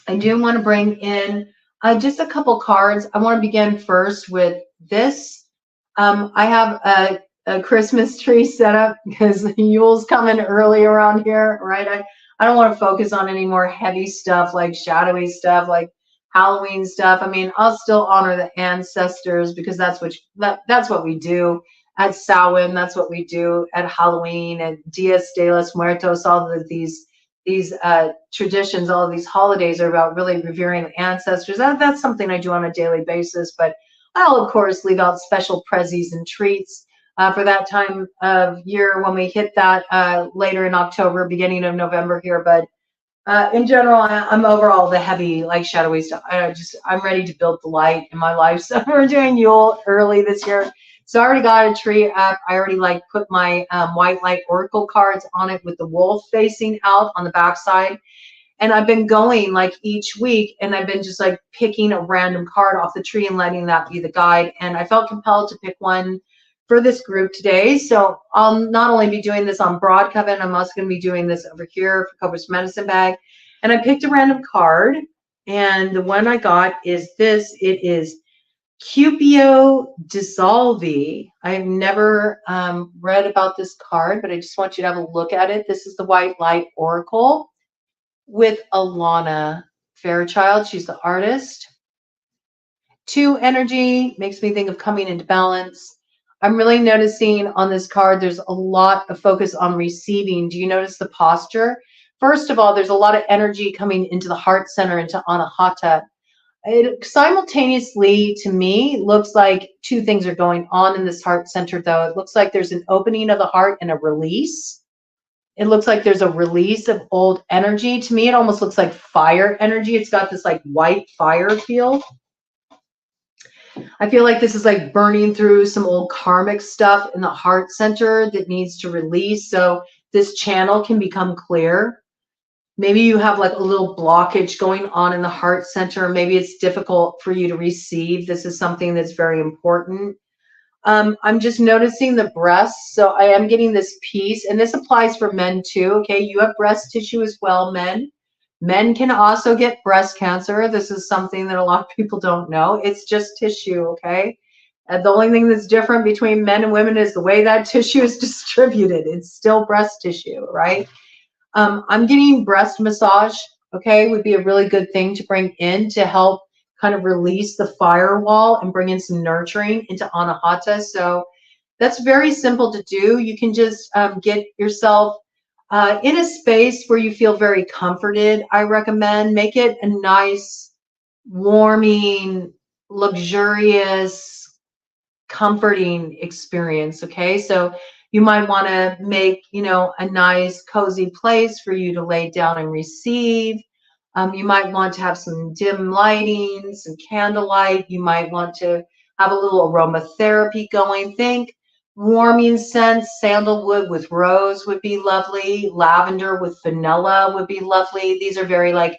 I do want to bring in just a couple cards. I want to begin first with this. I have a Christmas tree set up because Yule's coming early around here, right? I don't want to focus on any more heavy stuff like shadowy stuff, like Halloween stuff. I mean, I'll still honor the ancestors because that's what we do at Samhain. That's what we do at Halloween and Dias de los Muertos. All of these traditions, all of these holidays are about really revering the ancestors. That's something I do on a daily basis. But I'll of course leave out special prezzies and treats for that time of year when we hit that later in October, beginning of November here. But in general, I'm over all the heavy, like shadowy stuff. I'm ready to build the light in my life. So we're doing Yule early this year. So I already got a tree up. I already like put my white light oracle cards on it with the wolf facing out on the backside. And I've been going like each week, and I've been just like picking a random card off the tree and letting that be the guide. And I felt compelled to pick one for this group today. So I'll not only be doing this on Broad Coven, I'm also going to be doing this over here for Cobra's Medicine Bag. And I picked a random card, and the one I got is this. It is Cupio Dissolvi. I've never read about this card, but I just want you to have a look at it. This is the White Light Oracle with Alana Fairchild. She's the artist. 2 energy makes me think of coming into balance. I'm really noticing on this card, there's a lot of focus on receiving. Do you notice the posture? First of all, there's a lot of energy coming into the heart center, into Anahata. It simultaneously, to me, looks like 2 things are going on in this heart center, though. It looks like there's an opening of the heart and a release. It looks like there's a release of old energy. To me, it almost looks like fire energy. It's got this like white fire feel. I feel like this is like burning through some old karmic stuff in the heart center that needs to release so this channel can become clear. Maybe you have like a little blockage going on in the heart center. Maybe it's difficult for you to receive. This is something that's very important. I'm just noticing the breasts. So I am getting this piece, and this applies for men too. Okay, you have breast tissue as well, men. Men can also get breast cancer. This is something that a lot of people don't know. It's just tissue, okay? And the only thing that's different between men and women is the way that tissue is distributed. It's still breast tissue, right? I'm getting breast massage, okay, would be a really good thing to bring in to help kind of release the firewall and bring in some nurturing into Anahata. So that's very simple to do. You can just get yourself in a space where you feel very comforted. I recommend make it a nice, warming, luxurious, comforting experience. Okay, so you might want to make, you know, a nice, cozy place for you to lay down and receive. You might want to have some dim lighting, some candlelight. You might want to have a little aromatherapy going. Think warming scents, sandalwood with rose would be lovely. Lavender with vanilla would be lovely. These are very like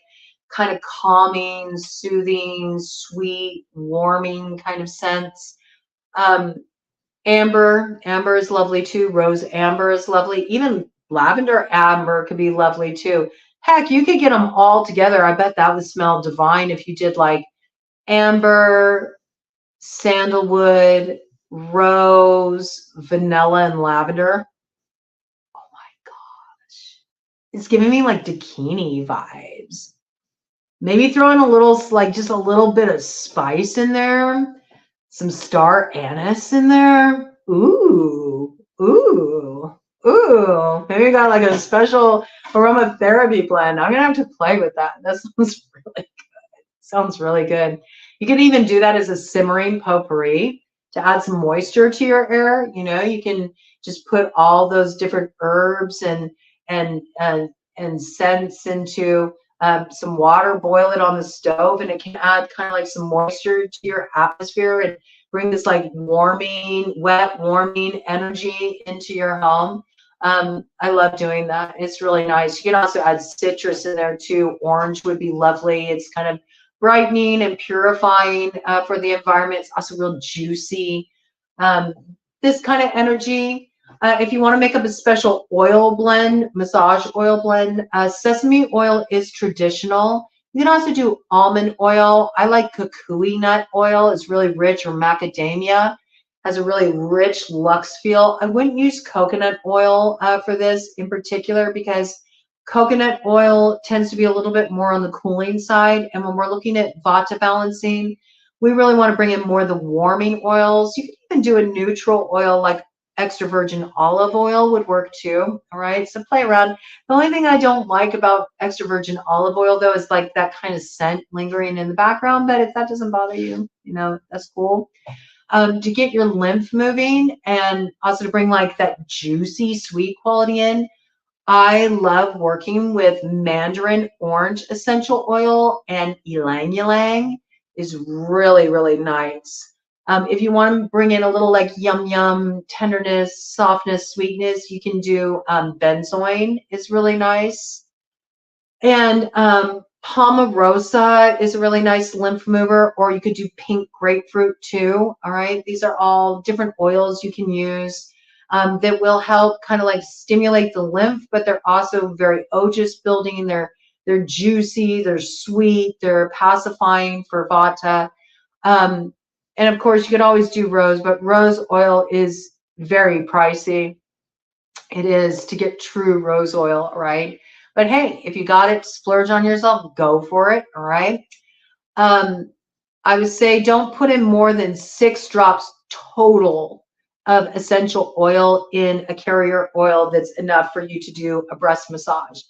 kind of calming, soothing, sweet, warming kind of scents. Amber is lovely too. Rose amber is lovely. Even lavender amber could be lovely too. Heck, you could get them all together. I bet that would smell divine if you did like amber, sandalwood, rose, vanilla, and lavender. Oh my gosh. It's giving me like Dakini vibes. Maybe throw in a little, like just a little bit of spice in there. Some star anise in there. Ooh, ooh, ooh. Maybe we got like a special aromatherapy blend. I'm gonna have to play with that. That sounds really good. Sounds really good. You can even do that as a simmering potpourri to add some moisture to your air. You know, you can just put all those different herbs and scents into some water, boil it on the stove, and it can add kind of like some moisture to your atmosphere and bring this like warming, wet, warming energy into your home. I love doing that. It's really nice. You can also add citrus in there too. Orange would be lovely. It's kind of brightening and purifying for the environment. It's also real juicy. This kind of energy. If you want to make up a special oil blend, massage oil blend, sesame oil is traditional. You can also do almond oil. I like kukui nut oil. It's really rich, or macadamia. Has a really rich luxe feel. I wouldn't use coconut oil for this in particular, because coconut oil tends to be a little bit more on the cooling side. And when we're looking at Vata balancing, we really want to bring in more of the warming oils. You can even do a neutral oil like extra virgin olive oil would work too. All right, so play around. The only thing I don't like about extra virgin olive oil though is like that kind of scent lingering in the background, but if that doesn't bother you, you know, that's cool. To get your lymph moving and also to bring like that juicy sweet quality in, I love working with mandarin orange essential oil, and ylang ylang is really, really nice. If you want to bring in a little like yum yum, tenderness, softness, sweetness, you can do benzoin is really nice. And Palmarosa is a really nice lymph mover, or you could do pink grapefruit too. All right, these are all different oils you can use that will help kind of like stimulate the lymph, but they're also very ojas building. They're juicy, they're sweet, they're pacifying for Vata. And of course, you could always do rose, but rose oil is very pricey. It is to get true rose oil, right? But hey, if you got it, splurge on yourself, go for it, all right? I would say don't put in more than 6 drops total of essential oil in a carrier oil that's enough for you to do a breast massage.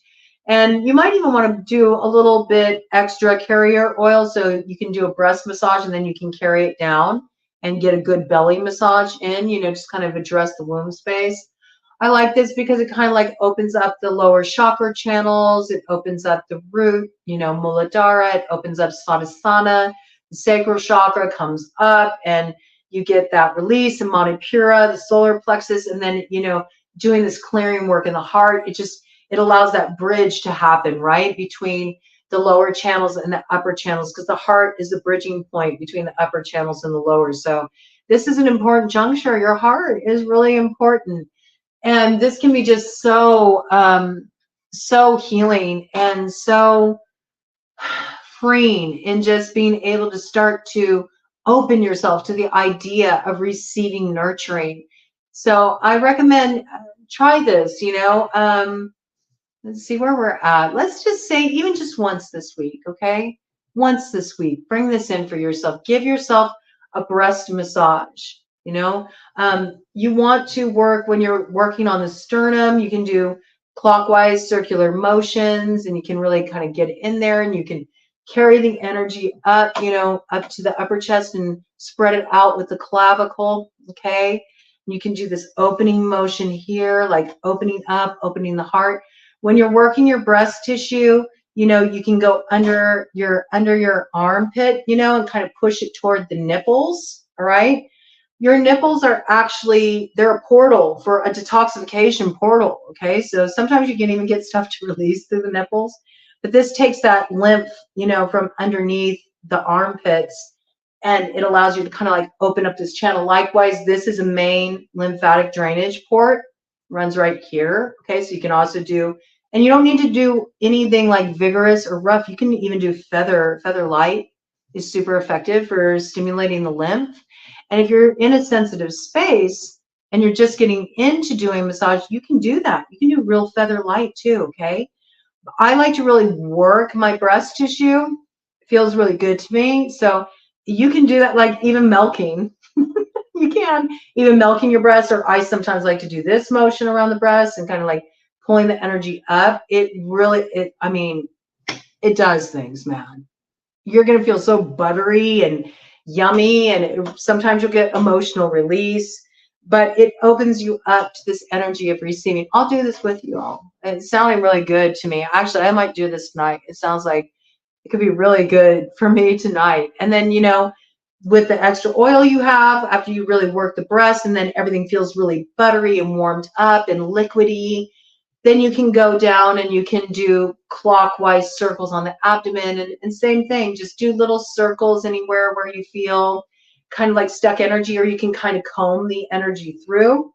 And you might even want to do a little bit extra carrier oil, so you can do a breast massage and then you can carry it down and get a good belly massage in, you know, just kind of address the womb space. I like this because it kind of like opens up the lower chakra channels. It opens up the root, you know, Muladhara. It opens up Svadhisthana. The sacral chakra comes up and you get that release in Manipura, the solar plexus, and then, you know, doing this clearing work in the heart. It allows that bridge to happen, right, between the lower channels and the upper channels, because the heart is the bridging point between the upper channels and the lower. So this is an important juncture. Your heart is really important. And this can be just so, so healing and so freeing in just being able to start to open yourself to the idea of receiving nurturing. So I recommend try this, you know. Let's see where we're at. Let's just say even just once this week, okay? Once this week, bring this in for yourself. Give yourself a breast massage. You know, you want to work when you're working on the sternum, you can do clockwise circular motions and you can really kind of get in there and you can carry the energy up, you know, up to the upper chest and spread it out with the clavicle, okay? You can do this opening motion here, like opening up, opening the heart. When you're working your breast tissue, you know, you can go under your armpit, you know, and kind of push it toward the nipples, all right? Your nipples are actually, they're a portal for a detoxification portal, okay? So sometimes you can even get stuff to release through the nipples, but this takes that lymph, you know, from underneath the armpits, and it allows you to kind of like open up this channel. Likewise, this is a main lymphatic drainage port, runs right here, okay? So you can also do, and you don't need to do anything like vigorous or rough. You can even do feather light is super effective for stimulating the lymph. And if you're in a sensitive space and you're just getting into doing massage, you can do that. You can do real feather light too, okay? I like to really work my breast tissue. It feels really good to me. So you can do that, like even milking. You can even milking your breast, or I sometimes like to do this motion around the breast and kind of like pulling the energy up. I mean, it does things, man. You're going to feel so buttery and yummy, and sometimes you'll get emotional release, but it opens you up to this energy of receiving. I'll do this with you all. It's sounding really good to me. Actually, I might do this tonight. It sounds like it could be really good for me tonight. And then, you know, with the extra oil you have, after you really work the breast, and then everything feels really buttery and warmed up and liquidy, then you can go down and you can do clockwise circles on the abdomen, and same thing, just do little circles anywhere where you feel kind of like stuck energy, or you can kind of comb the energy through,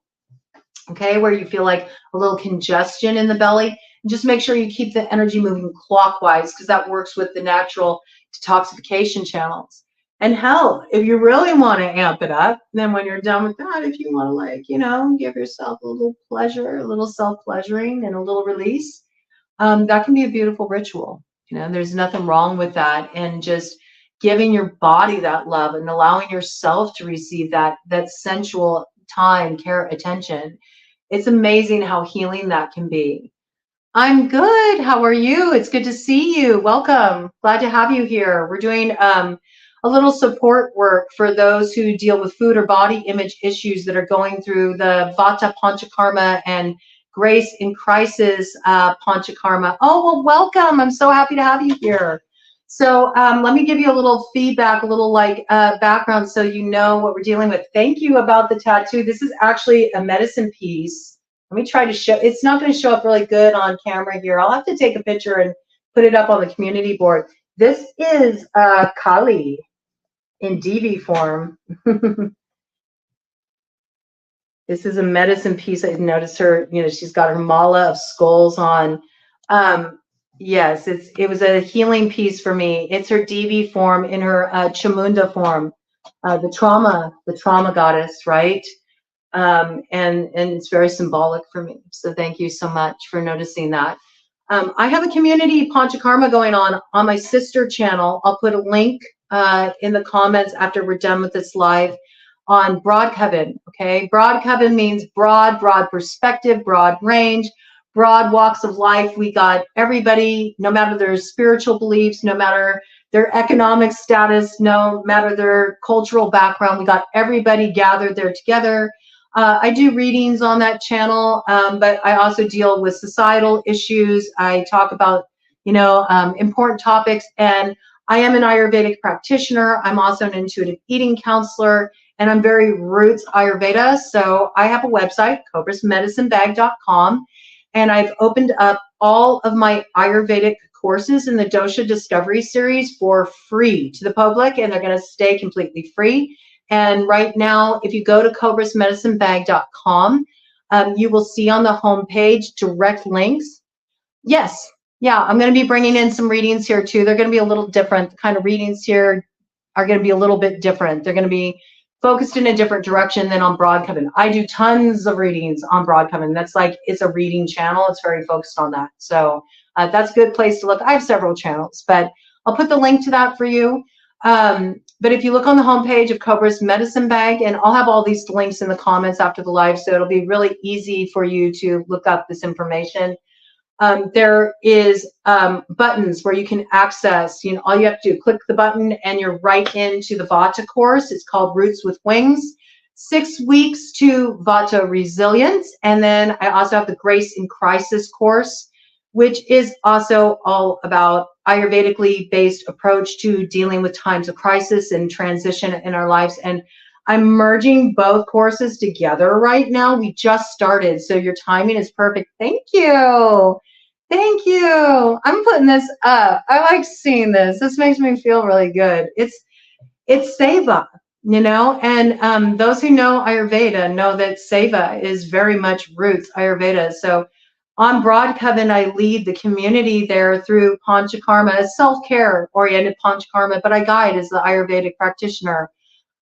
okay, where you feel like a little congestion in the belly. And just make sure you keep the energy moving clockwise, because that works with the natural detoxification channels. And hell, if you really want to amp it up, then when you're done with that, if you want to, like, you know, give yourself a little pleasure, a little self-pleasuring and a little release, that can be a beautiful ritual. You know, there's nothing wrong with that. And just giving your body that love and allowing yourself to receive that sensual time, care, attention. It's amazing how healing that can be. I'm good. How are you? It's good to see you. Welcome. Glad to have you here. We're doing a little support work for those who deal with food or body image issues that are going through the VATA PANCHAKARMA and Grace in Crisis PANCHAKARMA. Oh, well, welcome. I'm so happy to have you here. So let me give you a little feedback, a little like background so you know what we're dealing with. Thank you about the tattoo. This is actually a medicine piece. Let me try to show. It's not going to show up really good on camera here. I'll have to take a picture and put it up on the community board. This is Kali in DV form. This is a medicine piece. I noticed her, you know, she's got her mala of skulls on. Yes, it was a healing piece for me. It's her DV form in her Chamunda form, the trauma goddess, right? And it's very symbolic for me. So thank you so much for noticing that. I have a community Panchakarma going on my sister channel. I'll put a link in the comments after we're done with this live on Broad Coven. Okay, Broad Coven means broad perspective, broad range, broad walks of life. We got everybody, no matter their spiritual beliefs, no matter their economic status, no matter their cultural background. We got everybody gathered there together. I do readings on that channel, but I also deal with societal issues. I talk about, you know, important topics, and I am an Ayurvedic practitioner. I'm also an intuitive eating counselor, and I'm very roots Ayurveda. So I have a website, cobrasmedicinebag.com, and I've opened up all of my Ayurvedic courses in the Dosha Discovery Series for free to the public, and they're going to stay completely free. And right now, if you go to cobrasmedicinebag.com, you will see on the homepage direct links. Yes, yeah, I'm going to be bringing in some readings here too. They're going to be a little different. The kind of readings here are going to be a little bit different. They're going to be focused in a different direction than on Broad Coven. I do tons of readings on Broad Coven. That's like, it's a reading channel. It's very focused on that. So that's a good place to look. I have several channels, but I'll put the link to that for you. But if you look on the homepage of Cobra's Medicine Bag, and I'll have all these links in the comments after the live, so it'll be really easy for you to look up this information. There is buttons where you can access, you know, all you have to do, click the button and you're right into the VATA course. It's called Roots with Wings, 6 weeks to VATA resilience. And then I also have the Grace in Crisis course, which is also all about Ayurvedically based approach to dealing with times of crisis and transition in our lives. And I'm merging both courses together right now. We just started, so your timing is perfect. Thank you. Thank you. I'm putting this up. I like seeing this. This makes me feel really good. It's Seva, you know, and those who know Ayurveda know that Seva is very much roots Ayurveda. So on Broad Coven, I lead the community there through Panchakarma, self-care oriented Panchakarma, but I guide as the Ayurvedic practitioner.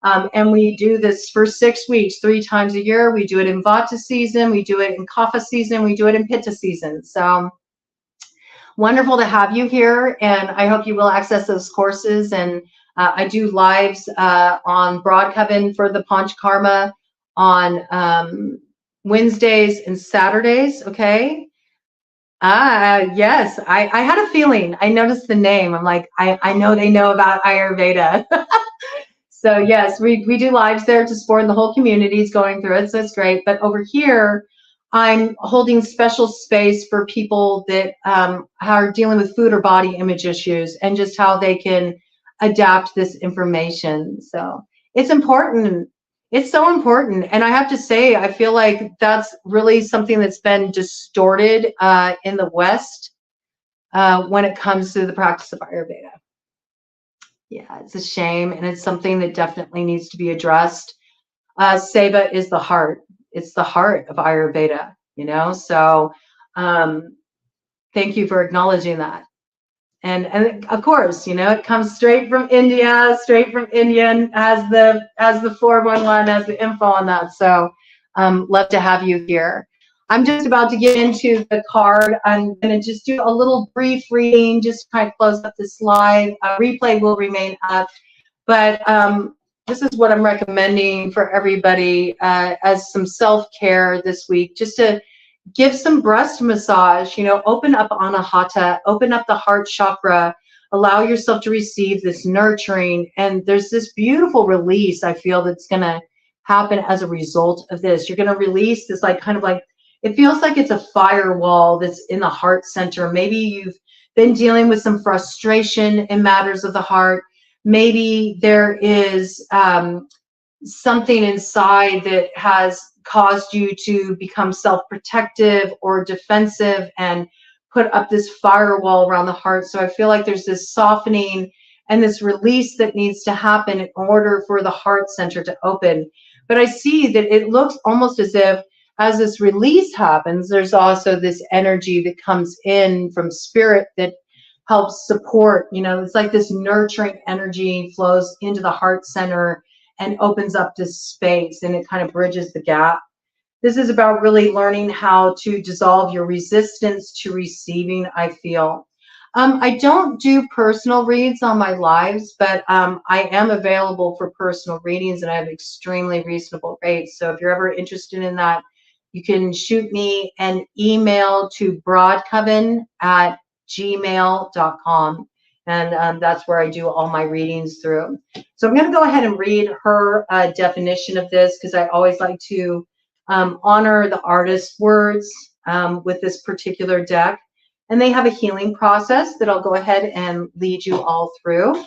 And we do this for 6 weeks, 3 times a year. We do it in Vata season, we do it in Kapha season, we do it in Pitta season. So wonderful to have you here, and I hope you will access those courses. And I do lives on Broad Coven for the Panchakarma on Wednesdays and Saturdays, okay? Yes, I had a feeling. I noticed the name. I'm like, I know they know about Ayurveda. So yes, we do lives there to support, and the whole community is going through it, so it's great. But over here, I'm holding special space for people that are dealing with food or body image issues, and just how they can adapt this information. So it's important. It's so important. And I have to say, I feel like that's really something that's been distorted in the West when it comes to the practice of Ayurveda. Yeah, it's a shame, and it's something that definitely needs to be addressed. Seva is the heart. It's the heart of Ayurveda, you know? So Thank you for acknowledging that. And of course, you know, it comes straight from India, and as the 411, as the info on that. So love to have you here. I'm just about to get into the card. I'm going to just do a little brief reading, just to kind of close up this live. Replay will remain up, but this is what I'm recommending for everybody as some self-care this week, just to give some breast massage, you know, open up anahata, open up the heart chakra, allow yourself to receive this nurturing. And there's this beautiful release, I feel, that's going to happen as a result of this. You're going to release this, like, kind of like, it feels like it's a firewall that's in the heart center. Maybe you've been dealing with some frustration in matters of the heart. Maybe there is something inside that has caused you to become self-protective or defensive and put up this firewall around the heart. So I feel like there's this softening and this release that needs to happen in order for the heart center to open. But I see that it looks almost as if as this release happens, there's also this energy that comes in from spirit that helps support, you know, it's like this nurturing energy flows into the heart center and opens up this space, and it kind of bridges the gap. This is about really learning how to dissolve your resistance to receiving, I feel. I don't do personal reads on my lives, but I am available for personal readings, and I have extremely reasonable rates. So if you're ever interested in that, you can shoot me an email to broadcoven@gmail.com. And that's where I do all my readings through. So I'm going to go ahead and read her definition of this, because I always like to honor the artist's words with this particular deck. And they have a healing process that I'll go ahead and lead you all through.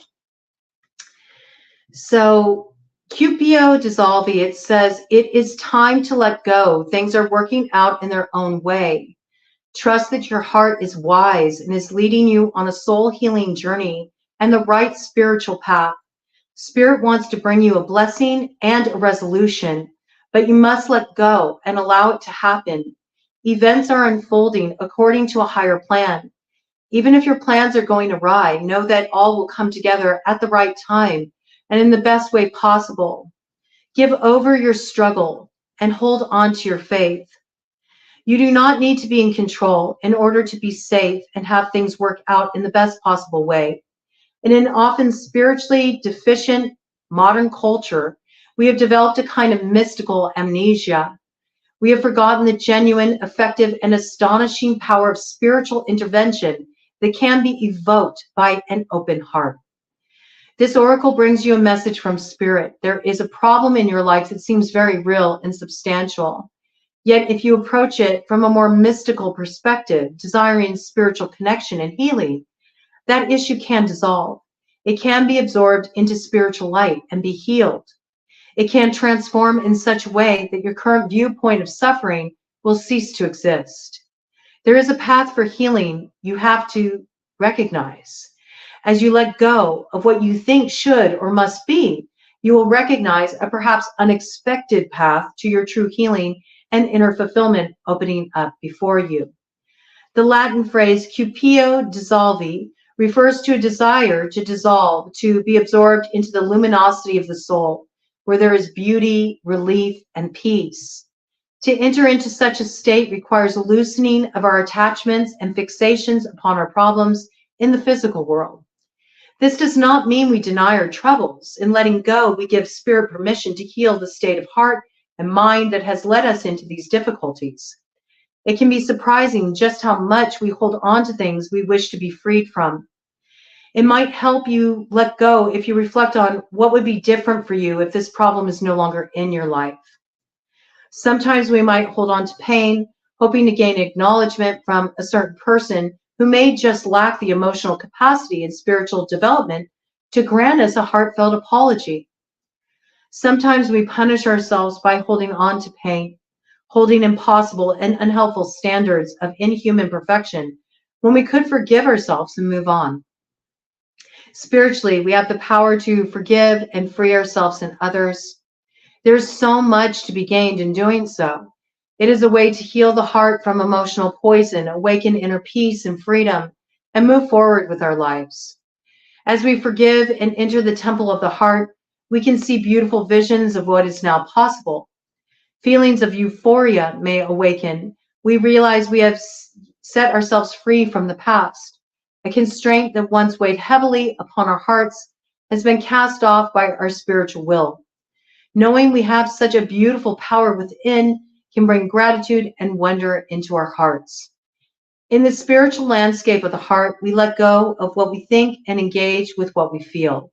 So Cupio Dissolvi, it says, it is time to let go. Things are working out in their own way. Trust that your heart is wise and is leading you on a soul healing journey and the right spiritual path. Spirit wants to bring you a blessing and a resolution, but you must let go and allow it to happen. Events are unfolding according to a higher plan. Even if your plans are going awry, know that all will come together at the right time and in the best way possible. Give over your struggle and hold on to your faith. You do not need to be in control in order to be safe and have things work out in the best possible way. In an often spiritually deficient modern culture, we have developed a kind of mystical amnesia. We have forgotten the genuine, effective, and astonishing power of spiritual intervention that can be evoked by an open heart. This oracle brings you a message from Spirit. There is a problem in your life that seems very real and substantial. Yet if you approach it from a more mystical perspective, desiring spiritual connection and healing, that issue can dissolve. It can be absorbed into spiritual light and be healed. It can transform in such a way that your current viewpoint of suffering will cease to exist. There is a path for healing you have to recognize. As you let go of what you think should or must be, you will recognize a perhaps unexpected path to your true healing and inner fulfillment opening up before you. The Latin phrase Cupio Dissolvi refers to a desire to dissolve, to be absorbed into the luminosity of the soul, where there is beauty, relief, and peace. To enter into such a state requires a loosening of our attachments and fixations upon our problems in the physical world. This does not mean we deny our troubles. In letting go, we give Spirit permission to heal the state of heart and mind that has led us into these difficulties. It can be surprising just how much we hold on to things we wish to be freed from. It might help you let go if you reflect on what would be different for you if this problem is no longer in your life. Sometimes we might hold on to pain, hoping to gain acknowledgement from a certain person who may just lack the emotional capacity and spiritual development to grant us a heartfelt apology. Sometimes we punish ourselves by holding on to pain, holding impossible and unhelpful standards of inhuman perfection when we could forgive ourselves and move on. Spiritually, we have the power to forgive and free ourselves and others. There's so much to be gained in doing so. It is a way to heal the heart from emotional poison, awaken inner peace and freedom, and move forward with our lives. As we forgive and enter the temple of the heart, we can see beautiful visions of what is now possible. Feelings of euphoria may awaken. We realize we have set ourselves free from the past. A constraint that once weighed heavily upon our hearts has been cast off by our spiritual will. Knowing we have such a beautiful power within can bring gratitude and wonder into our hearts. In the spiritual landscape of the heart, we let go of what we think and engage with what we feel.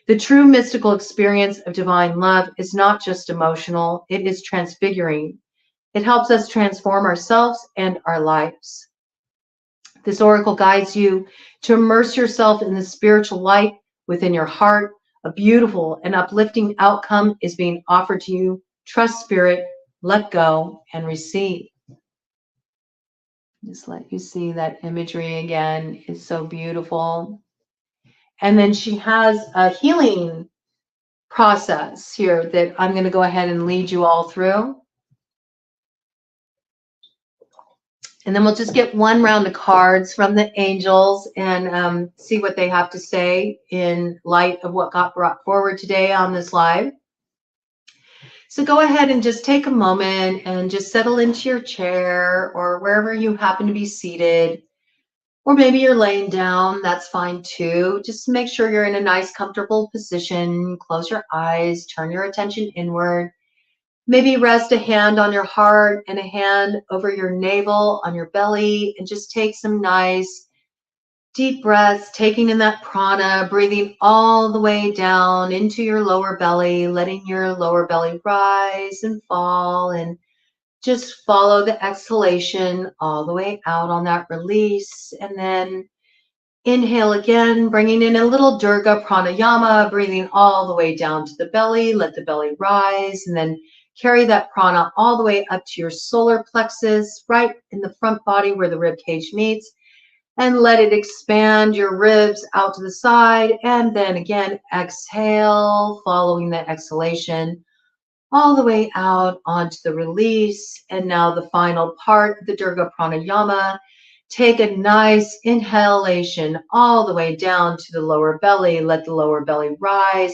The true mystical experience of divine love is not just emotional, it is transfiguring. It helps us transform ourselves and our lives. This oracle guides you to immerse yourself in the spiritual light within your heart. A beautiful and uplifting outcome is being offered to you. Trust spirit, let go, and receive. Just let you see that imagery again. It's so beautiful. And then she has a healing process here that I'm going to go ahead and lead you all through. And then we'll just get one round of cards from the angels and see what they have to say in light of what got brought forward today on this live. So go ahead and just take a moment and just settle into your chair or wherever you happen to be seated. Or maybe you're laying down, that's fine too. Just make sure you're in a nice, comfortable position. Close your eyes, turn your attention inward. Maybe rest a hand on your heart and a hand over your navel, on your belly, and just take some nice deep breaths, taking in that prana, breathing all the way down into your lower belly, letting your lower belly rise and fall, and just follow the exhalation all the way out on that release. And then inhale again, bringing in a little Durga pranayama, breathing all the way down to the belly, let the belly rise, and then carry that prana all the way up to your solar plexus, right in the front body where the rib cage meets, and let it expand your ribs out to the side. And then again, exhale, following the exhalation all the way out onto the release. And now the final part of the Durga pranayama. Take a nice inhalation all the way down to the lower belly. Let the lower belly rise.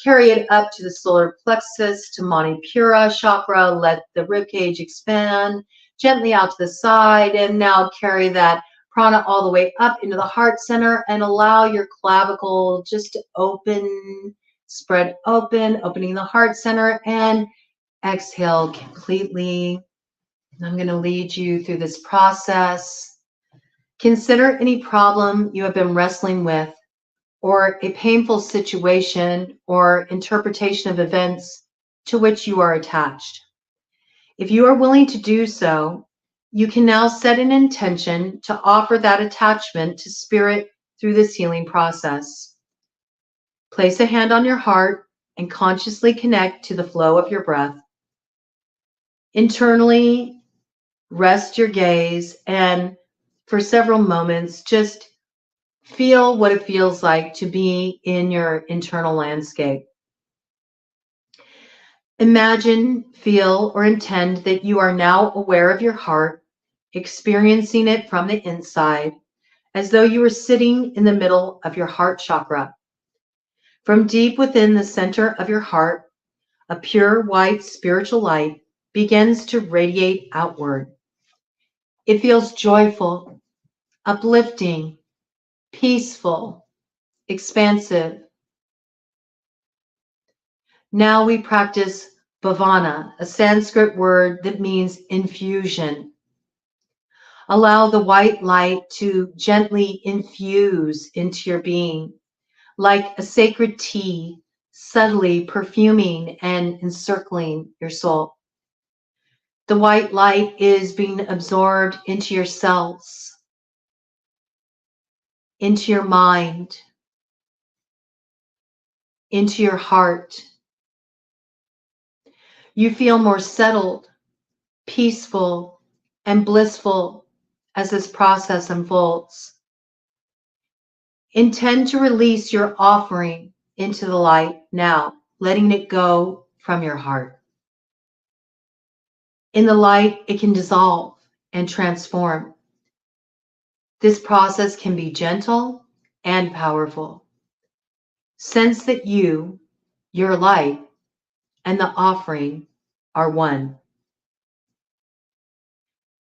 Carry it up to the solar plexus, to Manipura chakra. Let the ribcage expand gently out to the side. And now carry that prana all the way up into the heart center and allow your clavicle just to open, spread open, opening the heart center, and exhale completely. I'm going to lead you through this process. Consider any problem you have been wrestling with, or a painful situation or interpretation of events to which you are attached. If you are willing to do so, you can now set an intention to offer that attachment to spirit through this healing process. Place a hand on your heart and consciously connect to the flow of your breath. Internally, rest your gaze and for several moments, just feel what it feels like to be in your internal landscape. Imagine, feel, or intend that you are now aware of your heart, experiencing it from the inside, as though you were sitting in the middle of your heart chakra. From deep within the center of your heart, a pure white spiritual light begins to radiate outward. It feels joyful, uplifting, peaceful, expansive. Now we practice bhavana, a Sanskrit word that means infusion. Allow the white light to gently infuse into your being, like a sacred tea, subtly perfuming and encircling your soul. The white light is being absorbed into your cells, into your mind, into your heart. You feel more settled, peaceful, and blissful as this process unfolds. Intend to release your offering into the light now, letting it go from your heart. In the light, it can dissolve and transform. This process can be gentle and powerful. Sense that you, your light, and the offering are one.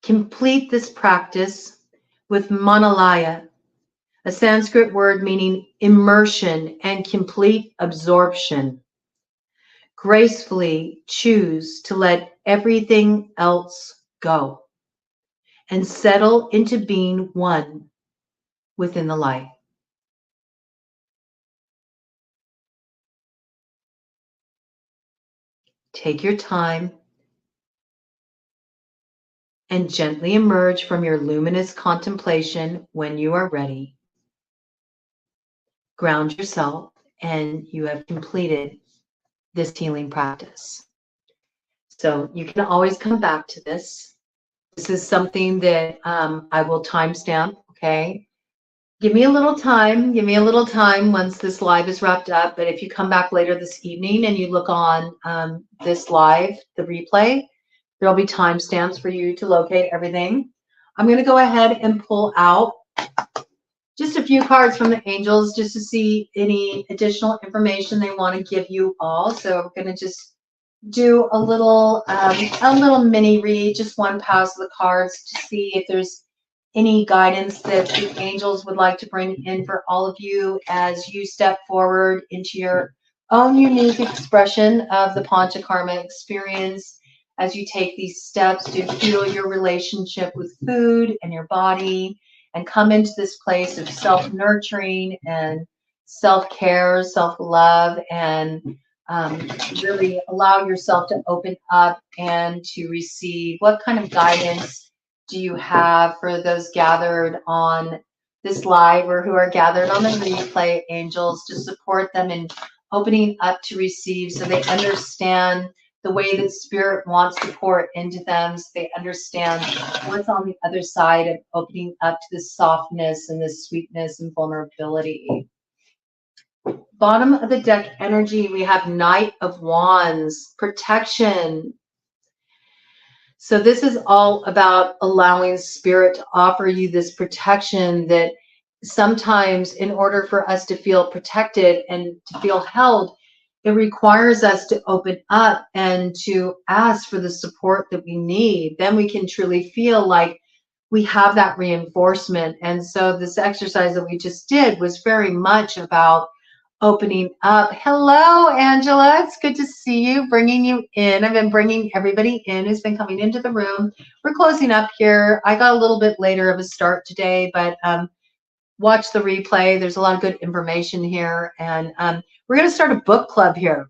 Complete this practice with manalaya, a Sanskrit word meaning immersion and complete absorption. Gracefully choose to let everything else go and settle into being one within the light. Take your time and gently emerge from your luminous contemplation when you are ready. Ground yourself, and you have completed this healing practice. So you can always come back to this. This is something that I will timestamp, okay? Give me a little time. Give me a little time once this live is wrapped up. But if you come back later this evening and you look on this live, the replay, there'll be timestamps for you to locate everything. I'm going to go ahead and pull out just a few cards from the angels just to see any additional information they want to give you all. So I'm going to just do a little mini read, just one pass of the cards to see if there's any guidance that the angels would like to bring in for all of you as you step forward into your own unique expression of the Panchakarma experience, as you take these steps to heal your relationship with food and your body and come into this place of self-nurturing and self-care, self-love, and really allow yourself to open up and to receive. What kind of guidance do you have for those gathered on this live or who are gathered on the replay, angels, to support them in opening up to receive so they understand the way that Spirit wants to pour into them, so they understand what's on the other side of opening up to this softness and this sweetness and vulnerability. Bottom of the deck energy, we have Knight of Wands, protection. So this is all about allowing Spirit to offer you this protection that sometimes in order for us to feel protected and to feel held, it requires us to open up and to ask for the support that we need. Then we can truly feel like we have that reinforcement. And so this exercise that we just did was very much about opening up. Hello, Angela. It's good to see you, bringing you in. I've been bringing everybody in who's been coming into the room. We're closing up here. I got a little bit later of a start today, but watch the replay. There's a lot of good information here. And we're going to start a book club here.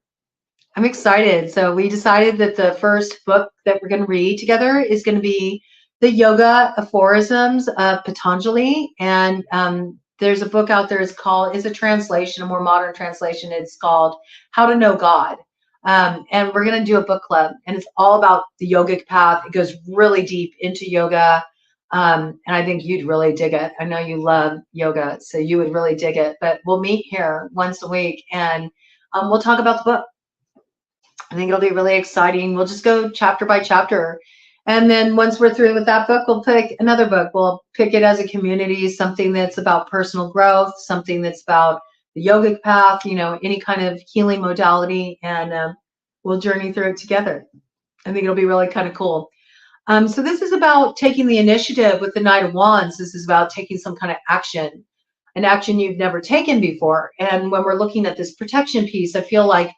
I'm excited. So we decided that the first book that we're going to read together is going to be the Yoga Aphorisms of Patanjali. And there's a book out there, it's a translation, a more modern translation. It's called How to Know God. And we're going to do a book club, and it's all about the yogic path. It goes really deep into yoga. And I think you'd really dig it. I know you love yoga, so you would really dig it. But we'll meet here once a week, and we'll talk about the book. I think it'll be really exciting. We'll just go chapter by chapter. And then once we're through with that book, we'll pick another book. We'll pick it as a community, something that's about personal growth, something that's about the yogic path, any kind of healing modality, and we'll journey through it together. I think it'll be really kind of cool. So this is about taking the initiative with the Knight of Wands. This is about taking some kind of action, an action you've never taken before. And when we're looking at this protection piece, I feel like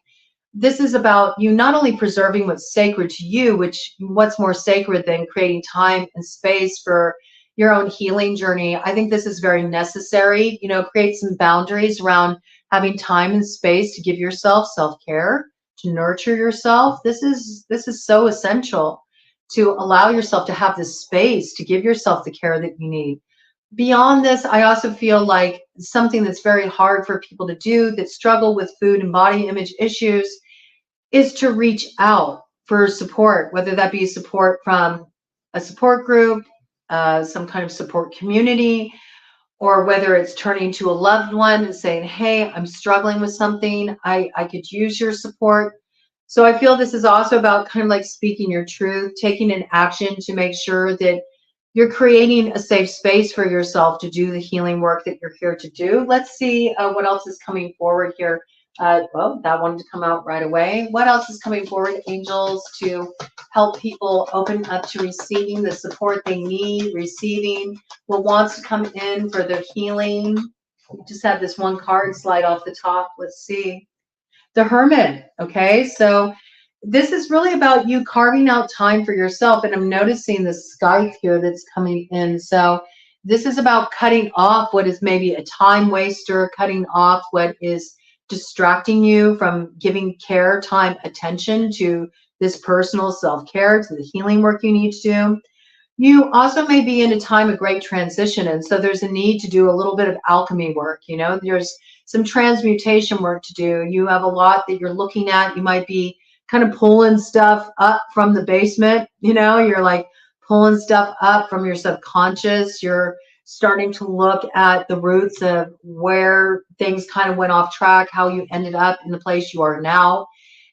this is about you not only preserving what's sacred to you, what's more sacred than creating time and space for your own healing journey. I think this is very necessary. Create some boundaries around having time and space to give yourself self-care, to nurture yourself. This is so essential, to allow yourself to have this space to give yourself the care that you need. Beyond this, I also feel like something that's very hard for people to do that struggle with food and body image issues is to reach out for support, whether that be support from a support group, some kind of support community, or whether it's turning to a loved one and saying, hey, I'm struggling with something, I could use your support. So I feel this is also about kind of like speaking your truth, taking an action to make sure that you're creating a safe space for yourself to do the healing work that you're here to do. Let's see what else is coming forward here. Well, that wanted to come out right away. What else is coming forward, angels, to help people open up to receiving the support they need, receiving what wants to come in for their healing? We just had this one card slide off the top. Let's see. The Hermit. Okay, so this is really about you carving out time for yourself, and I'm noticing the scythe here that's coming in. So this is about cutting off what is maybe a time waster, cutting off what is distracting you from giving care, time, attention to this personal self-care, to the healing work you need to do. You also may be in a time of great transition, and so there's a need to do a little bit of alchemy work. You know, there's some transmutation work to do. You have a lot that you're looking at. You might be kind of pulling stuff up from the basement. You know, you're like pulling stuff up from your subconscious. You're starting to look at the roots of where things kind of went off track, how you ended up in the place you are now.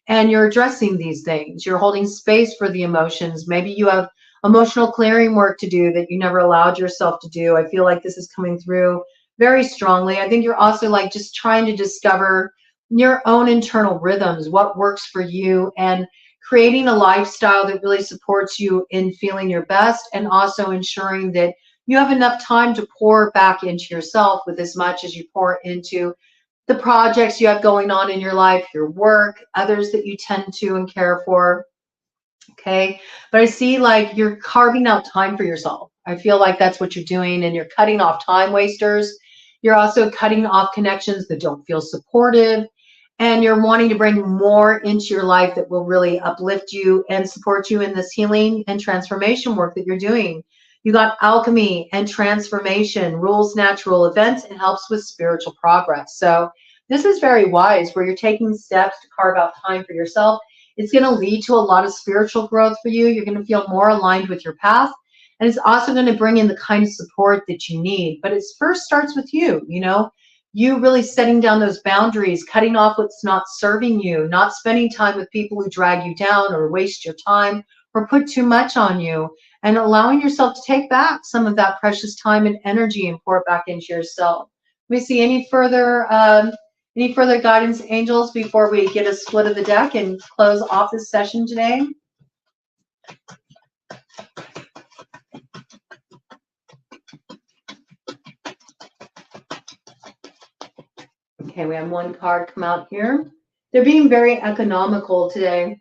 And you're addressing these things. You're holding space for the emotions. Maybe you have emotional clearing work to do that you never allowed yourself to do. I feel like this is coming through very strongly. I think you're also like just trying to discover your own internal rhythms, what works for you, and creating a lifestyle that really supports you in feeling your best, and also ensuring that you have enough time to pour back into yourself with as much as you pour into the projects you have going on in your life, your work, others that you tend to and care for. Okay, but I see like you're carving out time for yourself. I feel like that's what you're doing, and you're cutting off time wasters. You're also cutting off connections that don't feel supportive, and you're wanting to bring more into your life that will really uplift you and support you in this healing and transformation work that you're doing. You got alchemy and transformation, rules natural events, and helps with spiritual progress. So this is very wise, where you're taking steps to carve out time for yourself. It's going to lead to a lot of spiritual growth for you. You're going to feel more aligned with your path. And it's also going to bring in the kind of support that you need. But it first starts with you, you know, you really setting down those boundaries, cutting off what's not serving you, not spending time with people who drag you down or waste your time or put too much on you, and allowing yourself to take back some of that precious time and energy and pour it back into yourself. Let me see any further guidance, angels, before we get a split of the deck and close off this session today? Okay, we have one card come out here. They're being very economical today.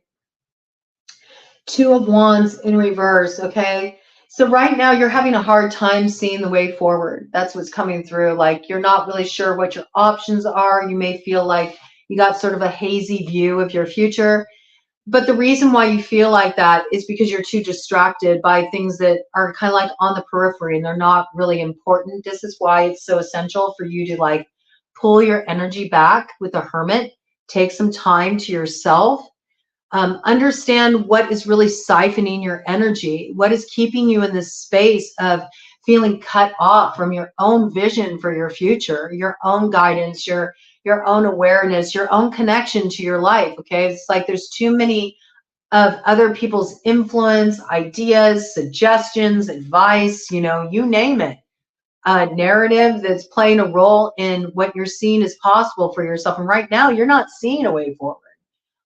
Two of Wands in reverse, okay? So right now you're having a hard time seeing the way forward. That's what's coming through. Like you're not really sure what your options are. You may feel like you got sort of a hazy view of your future. But the reason why you feel like that is because you're too distracted by things that are kind of like on the periphery and they're not really important. This is why it's so essential for you to like pull your energy back with a hermit, take some time to yourself. Understand what is really siphoning your energy, what is keeping you in this space of feeling cut off from your own vision for your future, your own guidance, your own awareness, your own connection to your life. Okay, it's like there's too many of other people's influence, ideas, suggestions, advice, you know, you name it, narrative that's playing a role in what you're seeing as possible for yourself. And right now you're not seeing a way forward.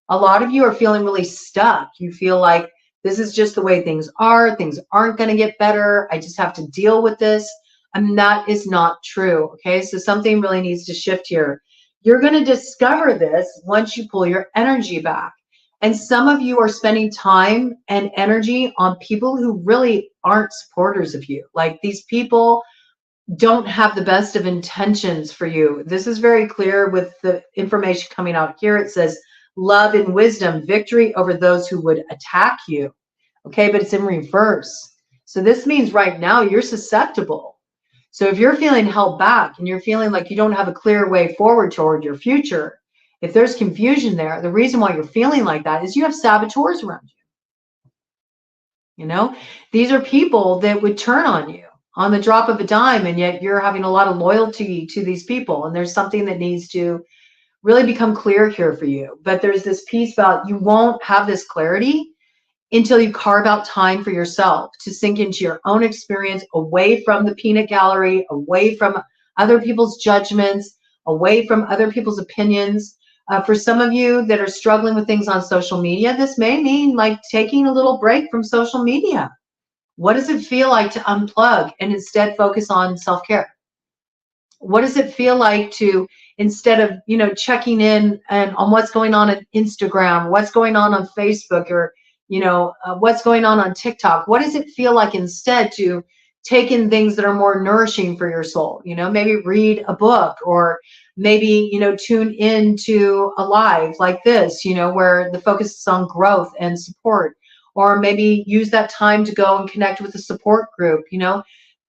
A lot of you are feeling really stuck. You feel like this is just the way things are. Things aren't going to get better. I just have to deal with this. And that is not true. Okay, so something really needs to shift here. You're going to discover this once you pull your energy back. And some of you are spending time and energy on people who really aren't supporters of you. Like these people don't have the best of intentions for you. This is very clear with the information coming out here. It says, love and wisdom, victory over those who would attack you. Okay, but it's in reverse. So this means right now you're susceptible. So if you're feeling held back and you're feeling like you don't have a clear way forward toward your future, if there's confusion there, the reason why you're feeling like that is you have saboteurs around you. You know, these are people that would turn on you on the drop of a dime, and yet you're having a lot of loyalty to these people. And there's something that needs to really become clear here for you. But there's this piece about you won't have this clarity until you carve out time for yourself to sink into your own experience, away from the peanut gallery, away from other people's judgments, away from other people's opinions. For some of you that are struggling with things on social media, this may mean like taking a little break from social media. What does it feel like to unplug and instead focus on self-care? What does it feel like to, instead of, you know, checking in and on what's going on Instagram, what's going on Facebook, or, you know, what's going on TikTok, what does it feel like instead to take in things that are more nourishing for your soul? You know, maybe read a book, or maybe, you know, tune into a live like this, you know, where the focus is on growth and support, or maybe use that time to go and connect with a support group. You know,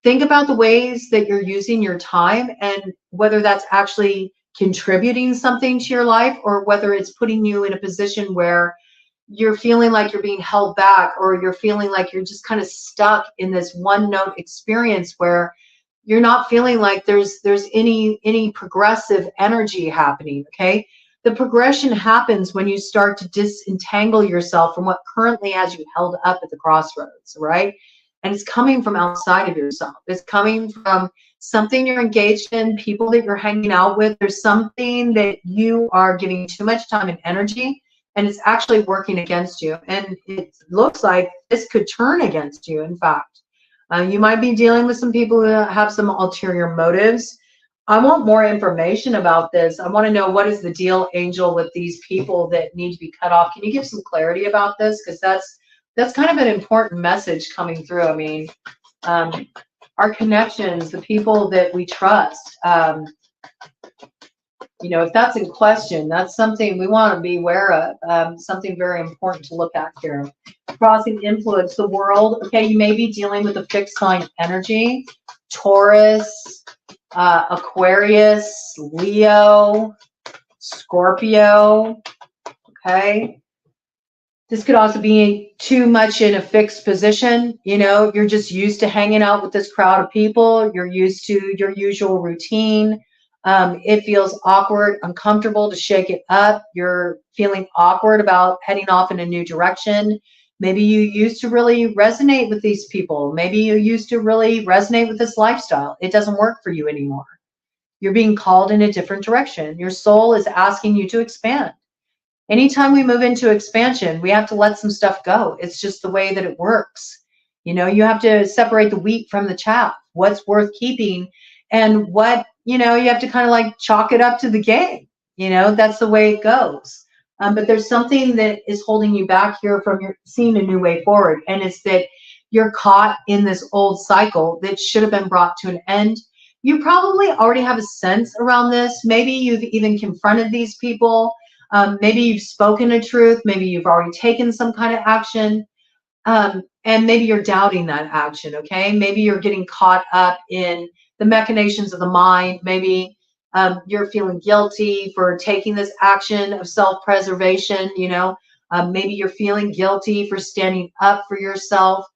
think about the ways that you're using your time and whether that's actually contributing something to your life, or whether it's putting you in a position where you're feeling like you're being held back, or you're feeling like you're just kind of stuck in this one note experience where you're not feeling like there's any progressive energy happening. Okay, the progression happens when you start to disentangle yourself from what currently has you held up at the crossroads, right? And it's coming from outside of yourself. It's coming from something you're engaged in, people that you're hanging out with. There's something that you are giving too much time and energy, and it's actually working against you. And it looks like this could turn against you, in fact. You might be dealing with some people who have some ulterior motives. I want more information about this. I want to know, what is the deal, Angel, with these people that need to be cut off? Can you give some clarity about this? Because that's kind of an important message coming through. I mean, our connections, the people that we trust, you know, if that's in question, that's something we want to be aware of, something very important to look at here. Crossing influence, the world. Okay, you may be dealing with a fixed sign energy, Taurus, Aquarius, Leo, Scorpio. Okay. This could also be too much in a fixed position. You know, you're just used to hanging out with this crowd of people. You're used to your usual routine. It feels awkward, uncomfortable to shake it up. You're feeling awkward about heading off in a new direction. Maybe you used to really resonate with these people. Maybe you used to really resonate with this lifestyle. It doesn't work for you anymore. You're being called in a different direction. Your soul is asking you to expand. Anytime we move into expansion, we have to let some stuff go. It's just the way that it works. You know, you have to separate the wheat from the chaff. What's worth keeping, and what, you know, you have to kind of like chalk it up to the game. You know, that's the way it goes. But there's something that is holding you back here from your seeing a new way forward. And it's that you're caught in this old cycle that should have been brought to an end. You probably already have a sense around this. Maybe you've even confronted these people. Maybe you've spoken a truth. Maybe you've already taken some kind of action. And maybe you're doubting that action, okay? Maybe you're getting caught up in the machinations of the mind. Maybe you're feeling guilty for taking this action of self-preservation, you know? Maybe you're feeling guilty for standing up for yourself.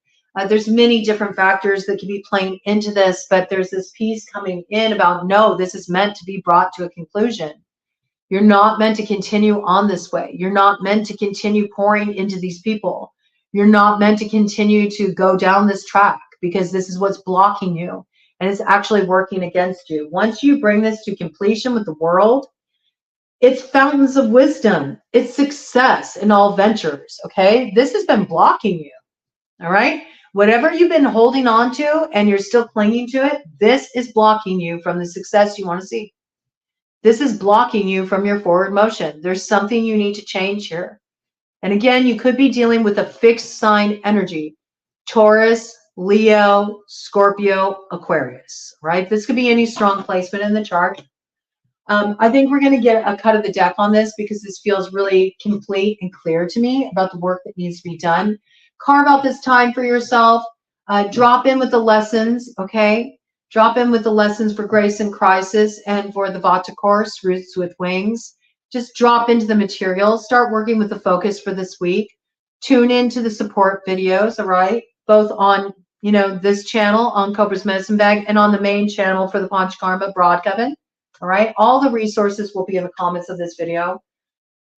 There's many different factors that can be playing into this, but there's this piece coming in about, no, this is meant to be brought to a conclusion. You're not meant to continue on this way. You're not meant to continue pouring into these people. You're not meant to continue to go down this track, because this is what's blocking you, and it's actually working against you. Once you bring this to completion with the world, it's fountains of wisdom. It's success in all ventures, okay? This has been blocking you, all right? Whatever you've been holding on to and you're still clinging to it, this is blocking you from the success you want to see. This is blocking you from your forward motion. There's something you need to change here. And again, you could be dealing with a fixed sign energy, Taurus, Leo, Scorpio, Aquarius, right? This could be any strong placement in the chart. I think we're going to get a cut of the deck on this, because this feels really complete and clear to me about the work that needs to be done. Carve out this time for yourself. Drop in with the lessons, okay? Drop in with the lessons for Grace in Crisis and for the VATA course, Roots with Wings. Just drop into the material. Start working with the focus for this week. Tune into the support videos, all right? Both on, you know, this channel on Cobra's Medicine Bag, and on the main channel for the PANCHAKARMA Broad Coven, All right, all the resources will be in the comments of this video.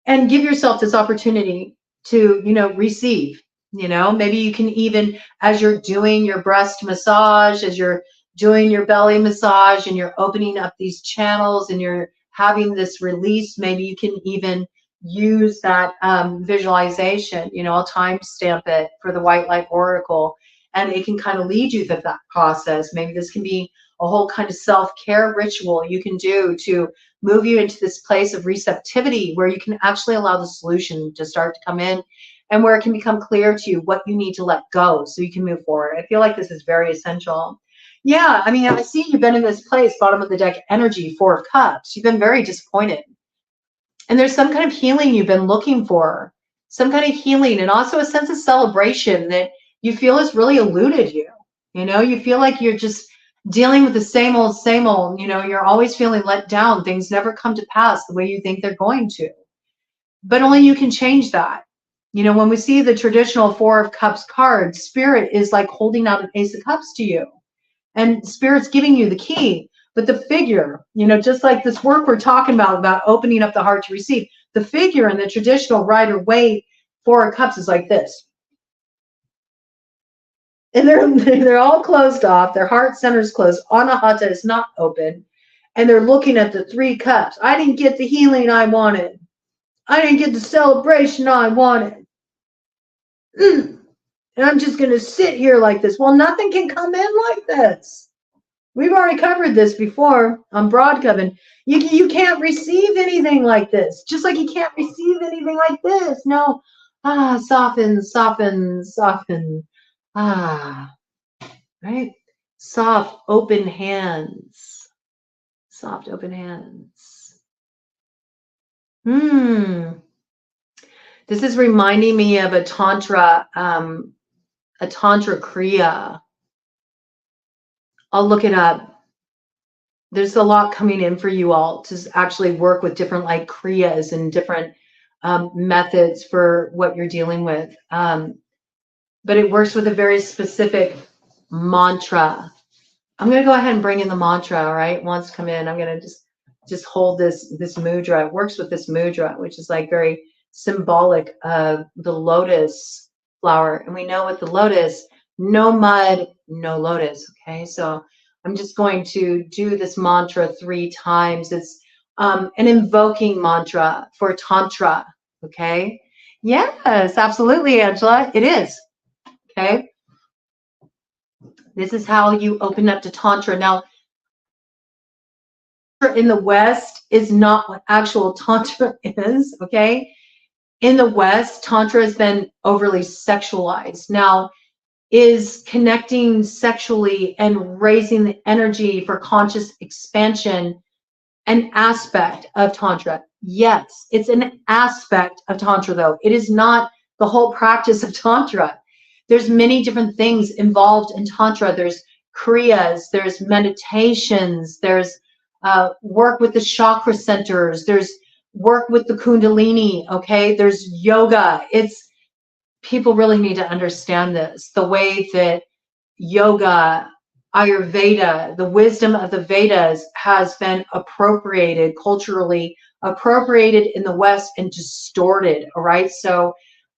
And give yourself this opportunity to, receive. Maybe you can even, as you're doing your breast massage, as you're doing your belly massage, and you're opening up these channels and you're having this release, maybe you can even use that visualization. I'll timestamp it for the White Light Oracle, and it can kind of lead you through that process. Maybe this can be a whole kind of self-care ritual you can do to move you into this place of receptivity, where you can actually allow the solution to start to come in, and where it can become clear to you what you need to let go so you can move forward. I feel like this is very essential. Yeah, I mean, I see you've been in this place, bottom of the deck energy, 4 of Cups. You've been very disappointed. And there's some kind of healing you've been looking for, some kind of healing, and also a sense of celebration that you feel has really eluded you. You feel like you're just dealing with the same old, you're always feeling let down. Things never come to pass the way you think they're going to. But only you can change that. When we see the traditional 4 of Cups card, Spirit is like holding out an Ace of Cups to you. And Spirit's giving you the key. But the figure, just like this work we're talking about opening up the heart to receive, the figure in the traditional Rider-Waite 4 of Cups is like this. And they're all closed off. Their heart center is closed. Anahata is not open. And they're looking at the 3 cups. I didn't get the healing I wanted. I didn't get the celebration I wanted. And I'm just going to sit here like this. Well, nothing can come in like this. We've already covered this before on Broad Coven. You can't receive anything like this. Just like you can't receive anything like this. No. Soften, soften, soften. Right? Soft, open hands. Soft, open hands. This is reminding me of a Tantra Kriya. I'll look it up. There's a lot coming in for you all to actually work with different like Kriyas and different methods for what you're dealing with. But it works with a very specific mantra. I'm going to go ahead and bring in the mantra, all right? Once come in, I'm going to just hold this mudra. It works with this mudra, which is like very symbolic of the lotus flower. And we know with the lotus, no mud, no lotus, okay? So I'm just going to do this mantra 3 times. It's an invoking mantra for Tantra, okay? Yes, absolutely, Angela, it is. Okay, this is how you open up to Tantra. Now, in the West is not what actual Tantra is, okay? In the West, Tantra has been overly sexualized. Now, is connecting sexually and raising the energy for conscious expansion an aspect of Tantra? Yes, it's an aspect of Tantra, though. It is not the whole practice of Tantra. There's many different things involved in Tantra. There's kriyas, there's meditations, there's work with the chakra centers, there's work with the kundalini, okay? There's yoga. People really need to understand this. The way that yoga, Ayurveda, the wisdom of the Vedas has been appropriated, culturally appropriated in the West and distorted, all right? So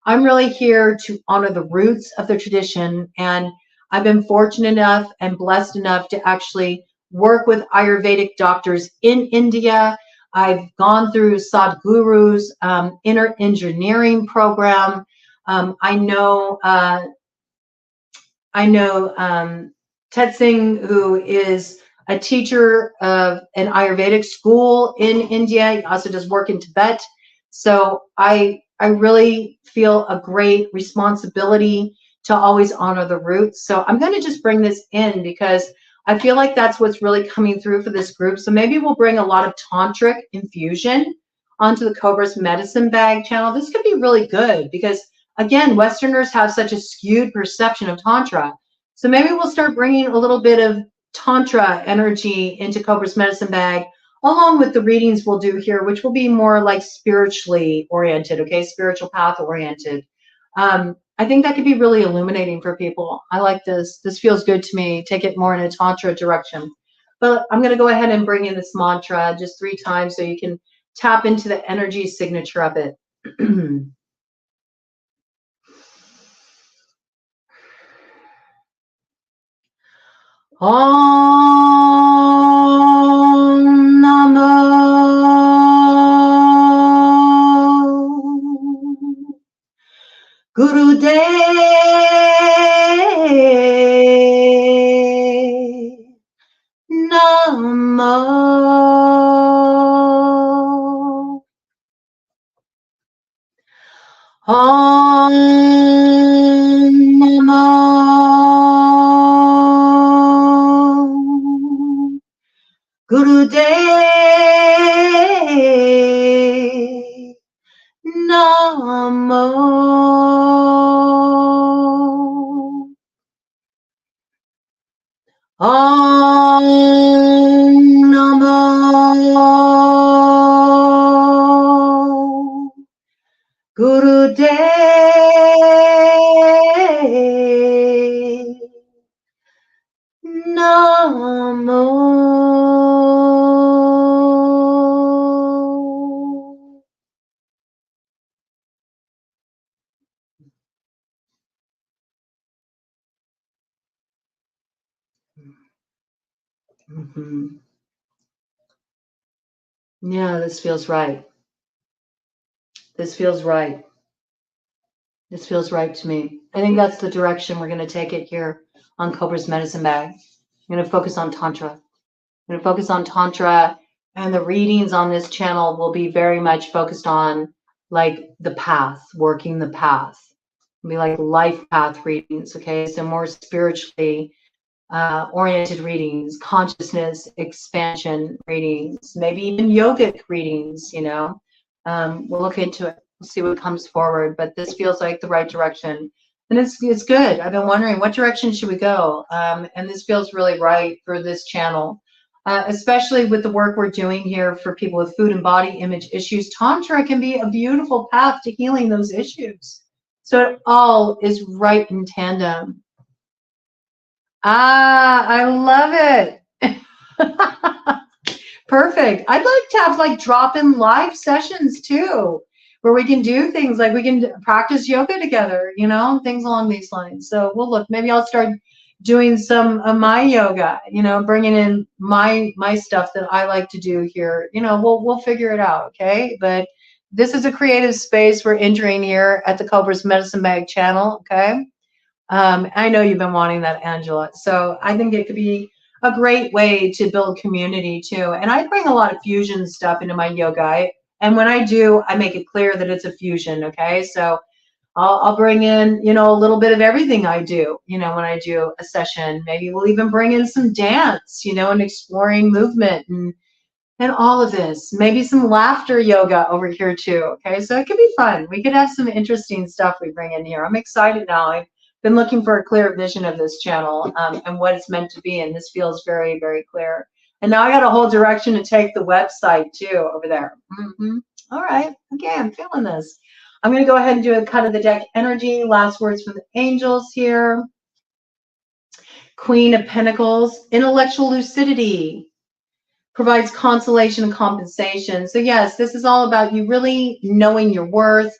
I'm really here to honor the roots of the tradition, and I've been fortunate enough and blessed enough to actually work with Ayurvedic doctors in India. I've gone through Sadhguru's inner engineering program. I know Satsang, who is a teacher of an Ayurvedic school in India. He also does work in Tibet. So I really feel a great responsibility to always honor the roots. So I'm going to just bring this in because I feel like that's what's really coming through for this group. So maybe we'll bring a lot of tantric infusion onto the Cobra's Medicine Bag channel. This could be really good because, again, Westerners have such a skewed perception of Tantra. So maybe we'll start bringing a little bit of Tantra energy into Cobra's Medicine Bag, along with the readings we'll do here, which will be more like spiritually oriented, okay, spiritual path oriented. I think that could be really illuminating for people. I like this. This feels good to me. Take it more in a Tantra direction. But I'm going to go ahead and bring in this mantra just 3 times so you can tap into the energy signature of it. Om Namo Gurudev Namo. Om Namo Gurudev Namo. Om Namo Gurudev Namo. Yeah, this feels right. This feels right. This feels right to me. I think that's the direction we're going to take it here on Cobra's Medicine Bag. I'm going to focus on Tantra. I'm going to focus on Tantra, and the readings on this channel will be very much focused on like the path, working the path. It'll be like life path readings, okay? So more spiritually oriented readings, consciousness expansion readings, maybe even yogic readings, you know. We'll look into it. We'll see what comes forward, but this feels like the right direction. And it's good. I've been wondering what direction should we go? And this feels really right for this channel, especially with the work we're doing here for people with food and body image issues. Tantra can be a beautiful path to healing those issues. So it all is right in tandem. I love it. Perfect. I'd like to have like drop-in live sessions too, where we can do things like we can practice yoga together, you know, things along these lines. So we'll look, maybe I'll start doing some of my yoga, you know, bringing in my stuff that I like to do here. You know, we'll figure it out, okay? But this is a creative space we're entering here at the Cobra's Medicine Bag channel, okay? I know you've been wanting that, Angela. So I think it could be a great way to build community too. And I bring a lot of fusion stuff into my yoga. And when I do, I make it clear that it's a fusion, okay? So I'll bring in, you know, a little bit of everything I do, you know, when I do a session. Maybe we'll even bring in some dance, you know, and exploring movement and all of this. Maybe some laughter yoga over here too, okay? So it could be fun. We could have some interesting stuff we bring in here. I'm excited now. I've been looking for a clear vision of this channel and what it's meant to be, and this feels very, very clear. And now I got a whole direction to take the website too over there. All right, okay, I'm feeling this. I'm going to go ahead and do a cut of the deck energy. Last words from the angels here. Queen of Pentacles, intellectual lucidity, provides consolation and compensation. So yes, this is all about you really knowing your worth,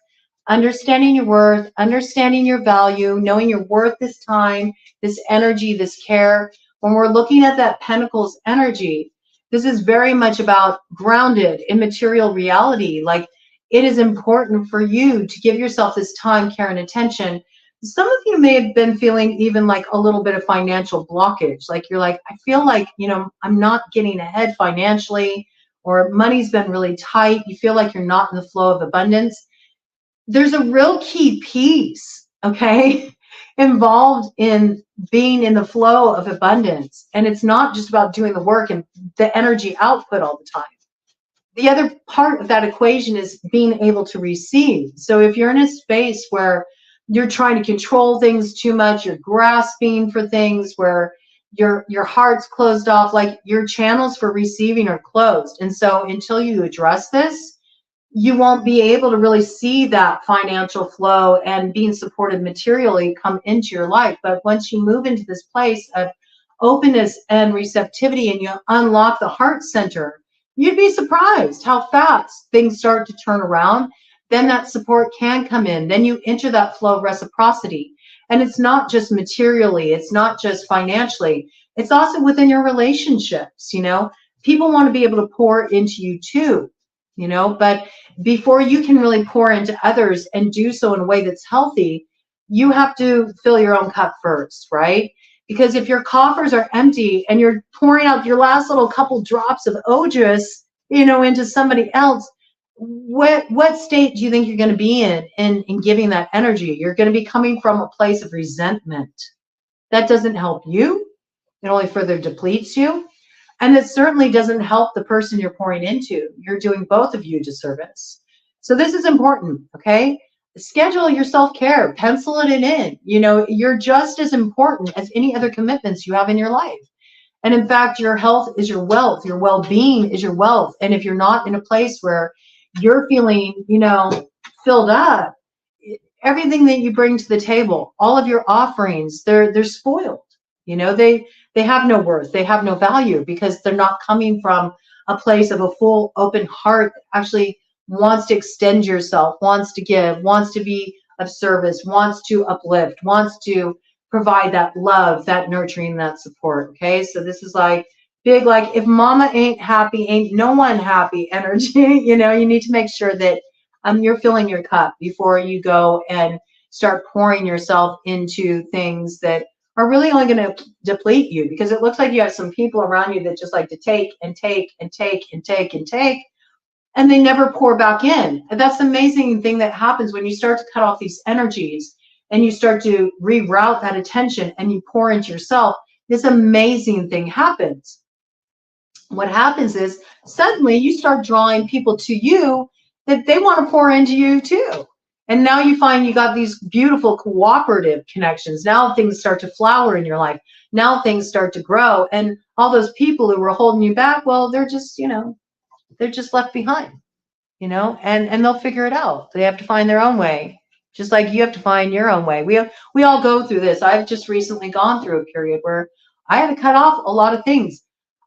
understanding your value, knowing your worth this time, this energy, this care. When we're looking at that Pentacles energy, this is very much about grounded in material reality. Like, it is important for you to give yourself this time, care, and attention. Some of you may have been feeling even like a little bit of financial blockage. Like, you're like, I feel like, you know, I'm not getting ahead financially, or money's been really tight. You feel like you're not in the flow of abundance. There's a real key piece, okay, involved in being in the flow of abundance. And it's not just about doing the work and the energy output all the time. The other part of that equation is being able to receive. So if you're in a space where you're trying to control things too much, you're grasping for things, where your heart's closed off, like your channels for receiving are closed. And so until you address this, you won't be able to really see that financial flow and being supported materially come into your life. But once you move into this place of openness and receptivity, and you unlock the heart center, you'd be surprised how fast things start to turn around. Then that support can come in. Then you enter that flow of reciprocity. And it's not just materially, it's not just financially, it's also within your relationships. People want to be able to pour into you too, but before you can really pour into others and do so in a way that's healthy, you have to fill your own cup first, right? Because if your coffers are empty and you're pouring out your last little couple drops of ojas, into somebody else, what state do you think you're going to be in giving that energy? You're going to be coming from a place of resentment. That doesn't help you. It only further depletes you. And it certainly doesn't help the person you're pouring into. You're doing both of you disservice. So this is important, okay? Schedule your self-care, pencil it in. You're just as important as any other commitments you have in your life. And in fact, your health is your wealth. Your well-being is your wealth. And if you're not in a place where you're feeling, filled up, everything that you bring to the table, all of your offerings, they're spoiled. They have no worth. They have no value because they're not coming from a place of a full, open heart that actually wants to extend yourself, wants to give, wants to be of service, wants to uplift, wants to provide that love, that nurturing, that support. Okay, so this is like big, like if mama ain't happy, ain't no one happy energy. You need to make sure that you're filling your cup before you go and start pouring yourself into things that are really only going to deplete you, because it looks like you have some people around you that just like to take and take and take and take and take, and they never pour back in. And that's the amazing thing that happens when you start to cut off these energies and you start to reroute that attention and you pour into yourself. This amazing thing happens. What happens is suddenly you start drawing people to you that they want to pour into you too. And now you find you got these beautiful cooperative connections. Now things start to flower in your life. Now things start to grow. And all those people who were holding you back, well, they're just, they're just left behind, and they'll figure it out. They have to find their own way, just like you have to find your own way. We all go through this. I've just recently gone through a period where I had to cut off a lot of things.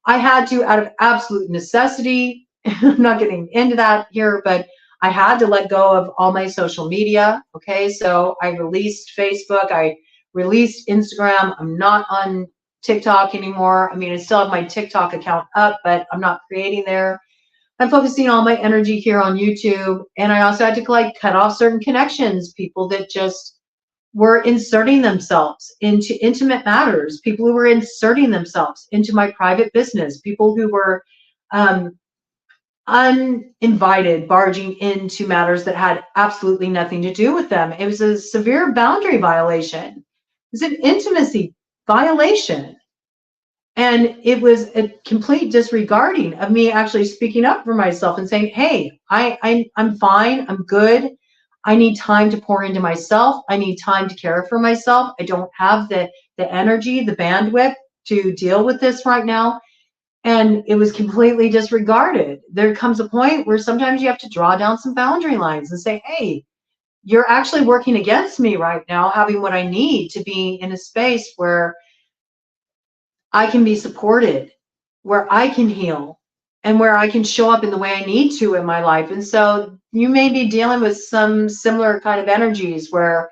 I had to, out of absolute necessity. I'm not getting into that here, but I had to let go of all my social media. Okay, so I released Facebook, I released Instagram. I'm not on TikTok anymore. I mean, I still have my TikTok account up, but I'm not creating there. I'm focusing all my energy here on YouTube. And I also had to cut off certain connections, people that just were inserting themselves into intimate matters, people who were inserting themselves into my private business, people who were uninvited, barging into matters that had absolutely nothing to do with them. It was a severe boundary violation. It was an intimacy violation. And it was a complete disregarding of me actually speaking up for myself and saying, hey, I'm fine, I'm good. I need time to pour into myself. I need time to care for myself. I don't have the energy, the bandwidth to deal with this right now. And it was completely disregarded. There comes a point where sometimes you have to draw down some boundary lines and say, hey, you're actually working against me right now, having what I need to be in a space where I can be supported, where I can heal, and where I can show up in the way I need to in my life. And so you may be dealing with some similar kind of energies where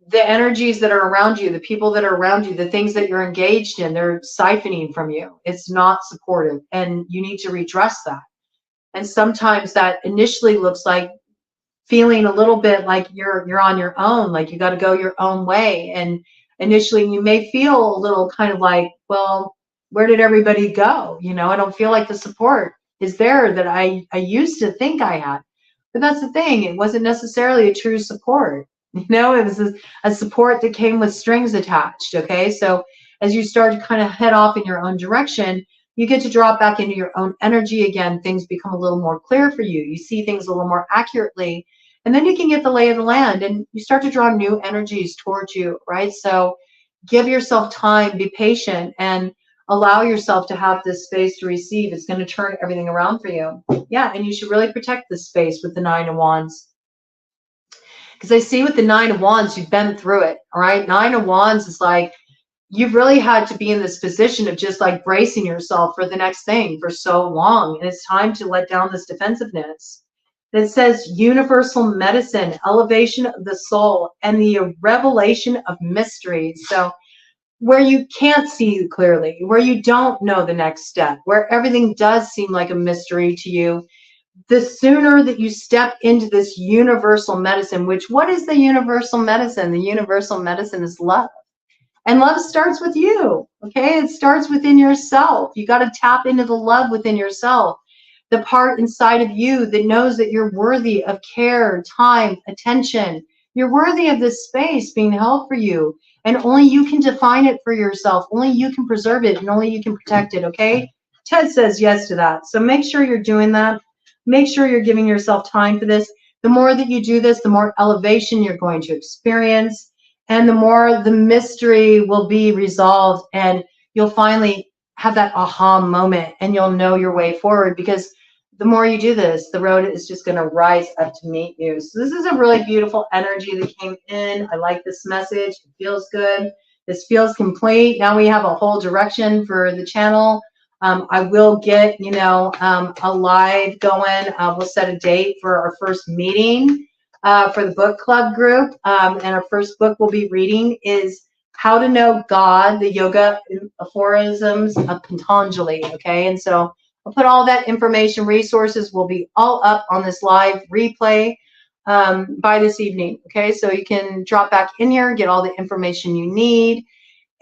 the energies that are around you, the people that are around you, the things that you're engaged in, they're siphoning from you. It's not supportive, and you need to redress that. And sometimes that initially looks like feeling a little bit like you're on your own, like you got to go your own way. And initially you may feel a little kind of like, well, where did everybody go? I don't feel like the support is there that I used to think I had. But that's the thing. It wasn't necessarily a true support. It was a support that came with strings attached. Okay, so as you start to kind of head off in your own direction, you get to drop back into your own energy again. Things become a little more clear for you. You see things a little more accurately, and then you can get the lay of the land, and you start to draw new energies towards you, right? So give yourself time, be patient, and allow yourself to have this space to receive. It's going to turn everything around for you. Yeah, and you should really protect this space with the 9 of Wands. Because I see with the 9 of Wands, you've been through it, all right? 9 of Wands is like, you've really had to be in this position of just like bracing yourself for the next thing for so long. And it's time to let down this defensiveness. It says universal medicine, elevation of the soul, and the revelation of mysteries. So where you can't see clearly, where you don't know the next step, where everything does seem like a mystery to you, the sooner that you step into this universal medicine, which what is the universal medicine? The universal medicine is love. And love starts with you, okay? It starts within yourself. You got to tap into the love within yourself, the part inside of you that knows that you're worthy of care, time, attention. You're worthy of this space being held for you. And only you can define it for yourself. Only you can preserve it, and only you can protect it, okay? Ted says yes to that. So make sure you're doing that. Make sure you're giving yourself time for this. The more that you do this, the more elevation you're going to experience, and the more the mystery will be resolved, and you'll finally have that aha moment, and you'll know your way forward, because the more you do this, the road is just going to rise up to meet you. So this is a really beautiful energy that came in. I like this message. It feels good. This feels complete. Now we have a whole direction for the channel. I will get, a live going. We'll set a date for our first meeting for the book club group. And our first book we'll be reading is How to Know God, the Yoga Aphorisms of Patanjali. Okay, and so I'll put all that information, resources will be all up on this live replay by this evening. Okay, so you can drop back in here, get all the information you need.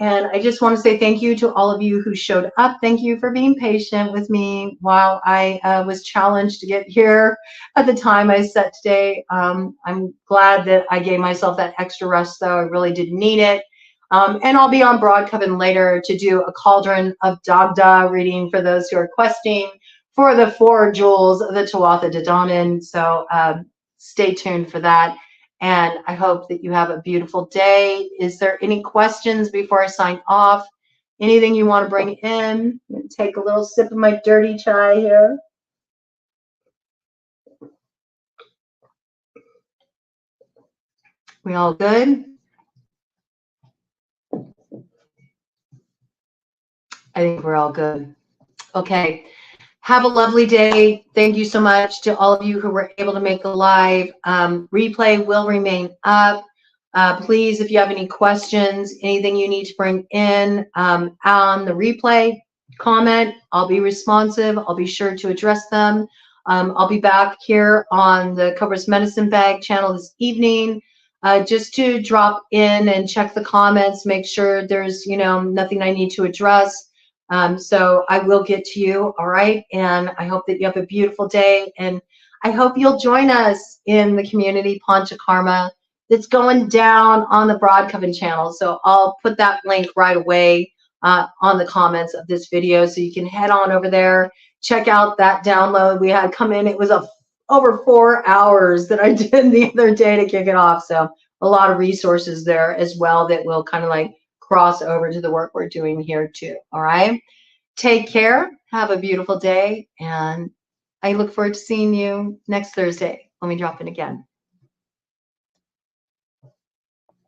And I just want to say thank you to all of you who showed up. Thank you for being patient with me while I was challenged to get here at the time I set today. I'm glad that I gave myself that extra rest, though. I really did need it. And I'll be on Broadcoven later to do a Cauldron of Dagda reading for those who are questing for the 4 jewels of the Tuatha De Danann. So stay tuned for that. And I hope that you have a beautiful day. Is there any questions before I sign off? Anything you want to bring in? I'm going to take a little sip of my dirty chai here. We all good? I think we're all good. Okay. Have a lovely day. Thank you so much to all of you who were able to make the live. Replay will remain up. Please, if you have any questions, anything you need to bring in on the replay, comment. I'll be responsive. I'll be sure to address them. I'll be back here on the Cobras Medicine Bag channel this evening just to drop in and check the comments, make sure there's nothing I need to address. So I will get to you, all right? And I hope that you have a beautiful day. And I hope you'll join us in the community PANCHAKARMA that's going down on the Broadcoven channel. So I'll put that link right away on the comments of this video. So you can head on over there, check out that download we had come in. It was over 4 hours that I did the other day to kick it off. So a lot of resources there as well that will kind of like cross over to the work we're doing here too. All right. Take care. Have a beautiful day. And I look forward to seeing you next Thursday when we drop in again.